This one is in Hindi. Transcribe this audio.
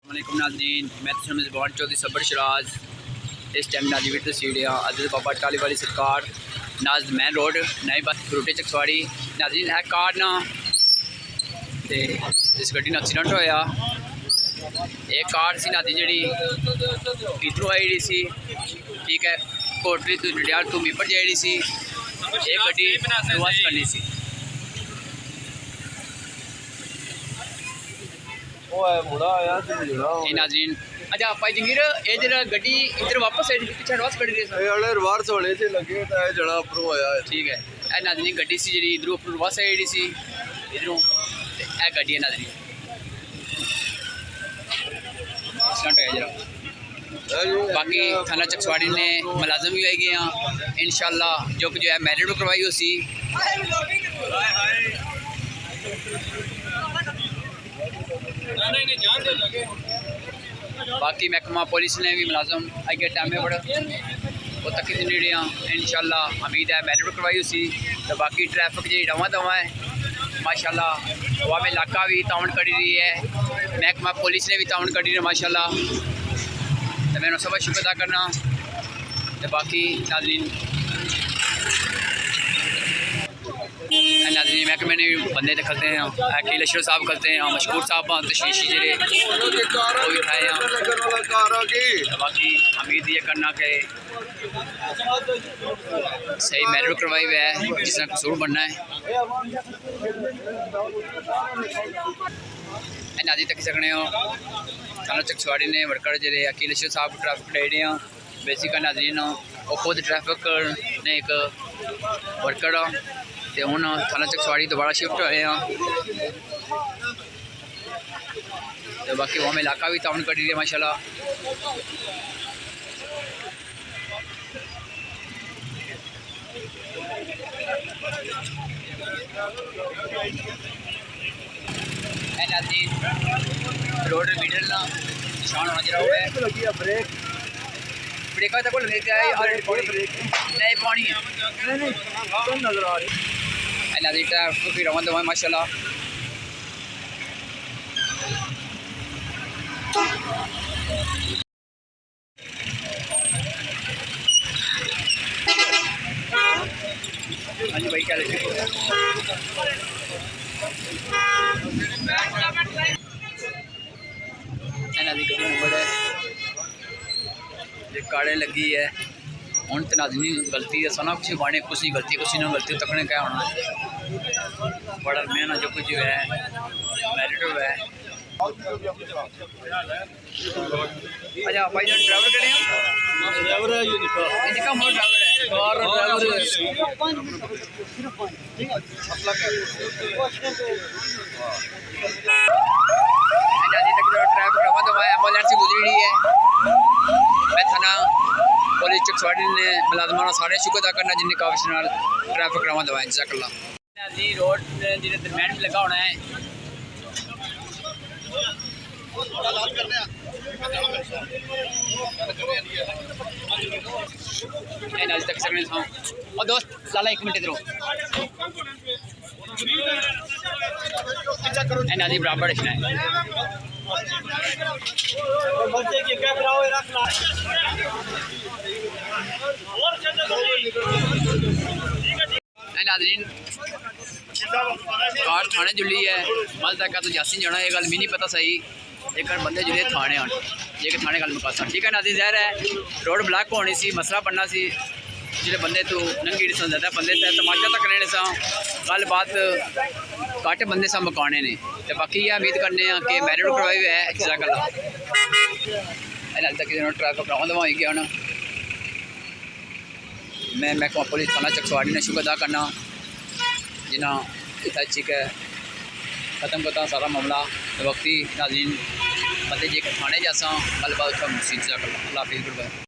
वालेकुम नाज़रीन, मैं मेज़बान चौधरी सबर शराज। इस टाइम नाजी वीर तस्वीरें अज बाबा टाली वाली सरकार नाज मैन रोड नई बस बड़ोटियां चकसवारी। नाज़रीन है कार ना ते इस गड्डी ना एक्सीडेंट होया। एक कार सी नाज़रीन जी इधरों आई रही सी, ठीक है, कोटली तो डडियाल तो मीरपुर जा रही सी। एक गड्डी रिवर्स करनी सी। नाज़रीन अच्छा भाई जंगीर ये जरा गड्डी इधर वापस आई पीछे रिवर्स कर दी वाले रिवर्स होने से लगे तो ये जड़ा ऊपर होया है। ठीक है ए नाज़रीन गड्डी सी जी इधरों ऊपर रिवर्स आई सी इधरों ए गड्डी है नाज़रीन एक्सीडेंट होया जरा। बाकी थाना चकसवारी ने मुलाजम भी आई गए हैं इंशाल्लाह जो कि जो है मैरिड करवाई उसी। बाकी महकमा पुलिस ने भी मुलाजम अगे टाइम में बड़ा वो तक नेड़े इंशाल्लाह उम्मीद है मैरिड करवाई उसी। तो बाकी ट्रैफिक जी रवा दवा है माशाल्लाह। वहाँ में इलाका भी ताउन करी रही है, महकमा पुलिस ने भी ताउन करी रही है माशाल्लाह। तो मैं सब शुक्र अदा करना। तो बाकी नाज़रीन महकमे ने बंदे खलते हैं अकील अशरफ साहब खलते हैं, मशकूर साहब तशरीशी जरे वो भी खाए हैं। बाकी उम्मीद ये करना कि सही मैरिड करवाई हुआ है जिसका कसूर बनना है नाजी तक सकने हो। थाना चकसवारी ने वर्कर जरे अकील अशरफ साहब ट्रैफिक ले रहे हैं बेसिक नाज़रीन वो खुद ट्रैफिक ने एक वर्कर तो हूँ थाना चकसवारी दोबारा शिफ्ट होए हैं। तो बाकी वहाँ में इलाका भी ताउन कर रही है माशाल्लाह। रोड मीटर ना निशान होना चाहिए ब्रेक ब्रेका तक लगे क्या है नहीं पानी है नजर आ रही नाज़रीन ट्रैफिक भी रवा दवा माशाल्लाह। हाँ जी भाई क्या काड़े लगी है हूँ तो नाज़रीन गलती है सोना कुछ बाने कुछ नहीं गलती कुछ ना गलती तकने क्या होना बड़ा मेहनत जो कुछ है मैरिड है। अच्छा भाई जो ड्राइवर करें ड्राइवर है इनका मोर ड्राइवर है कार ड्राइवर है ट्रैफिक रवा दवा एम्बुलेंस गुजरी रही है। मैं थाना पुलिस चकसवारी ने मुलाजमान सारे शुक्र अदा करना जिन्हें काफिश नाल ट्रैफिक रवा दवा इंशाअल्लाह। रोड जिन्हें दरम्यान भी लगा होना है नाज तक सकने और दोस्त लाला एक मिनट इधर नाजी बराबर रखना है। नाज़रीन कार थाने जुली है मल तक तो जासी जाना ये गल मी नहीं पता सही एक बंदे जुले थाने आने जे कि थाने गल मुकासा ठीक है नाज़रीन ज़ाहिर है रोड ब्लॉक होनी सी मसला बनना सी जिले बंदे तो नंगी नहीं ज़्यादा बंदे तमाशा तक लेने सा गल बात घट बंदे सा मुकाने ने। तो बाकी ये उम्मीद करने कि मैरिड करवाई हुआ है जज़ाकल्लाह। तक ट्रैफिक रवा दवा हो गया ना मैं महकमा पुलिस थाना चकसवारी ने शुक्र अदा करना जिन्हें इतना चिक है ख़त्म करता सारा मामला। तो वक्ती नाज़रीन बंदे जे थाने जैसा गलबात मुसीबत अल्लाह हाफिज़।